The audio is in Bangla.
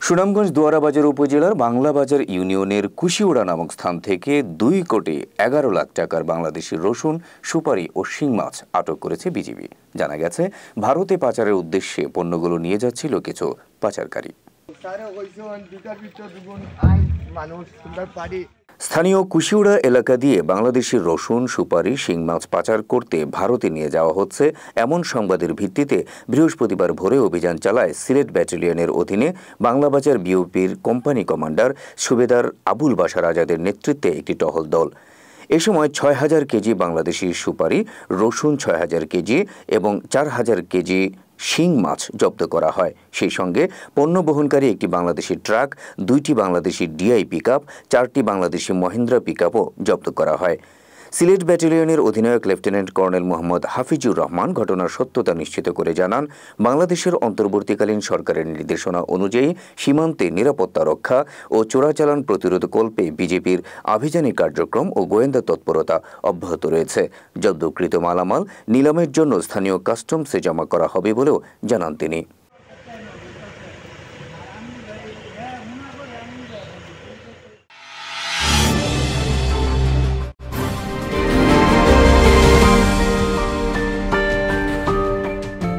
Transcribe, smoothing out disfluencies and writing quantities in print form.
সুনামগঞ্জ দোয়ারাবাজার উপজেলার বাংলাবাজার ইউনিয়নের কুশিউড়া নামক স্থান থেকে 2,11,00,000 টাকার বাংলাদেশি রসুন, সুপারি ও শিং মাছ আটক করেছে বিজিবি। জানা গেছে, ভারতে পাচারের উদ্দেশ্যে পণ্যগুলো নিয়ে যাচ্ছিল কিছু পাচারকারী। স্থানীয় কুশিউড়া এলাকা দিয়ে বাংলাদেশি রসুন, সুপারি, শিং মাছ পাচার করতে ভারতে নিয়ে যাওয়া হচ্ছে এমন সংবাদের ভিত্তিতে বৃহস্পতিবার ভোরে অভিযান চালায় সিলেট ব্যাটালিয়নের অধীনে বাংলাবাজার বিওপির কোম্পানি কমান্ডার সুবেদার আবুল বাশার আজাদের নেতৃত্বে একটি টহল দল। এ সময় 6,000 কেজি বাংলাদেশি সুপারি, রসুন 6,000 কেজি এবং 4,000 কেজি শিং মাছ জব্দ করা হয়। সেই সঙ্গে পণ্য বহনকারী একটি বাংলাদেশি ট্রাক, 2টি বাংলাদেশি ডিআই পিকআপ, 4টি বাংলাদেশি মহিন্দ্রা পিকআপও জব্দ করা হয়। সিলেট ব্যাটালিয়নের অধিনায়ক লেফটেন্যান্ট কর্নেল মোহাম্মদ হাফিজুর রহমান ঘটনার সত্যতা নিশ্চিত করে জানান, বাংলাদেশের অন্তর্বর্তীকালীন সরকারের নির্দেশনা অনুযায়ী সীমান্তে নিরাপত্তা রক্ষা ও চোরাচালান প্রতিরোধ কল্পে বিজেপির আভিযানিক কার্যক্রম ও গোয়েন্দা তৎপরতা অব্যাহত রয়েছে। জব্দকৃত মালামাল নিলামের জন্য স্থানীয় কাস্টমসে জমা করা হবে বলেও জানান তিনি।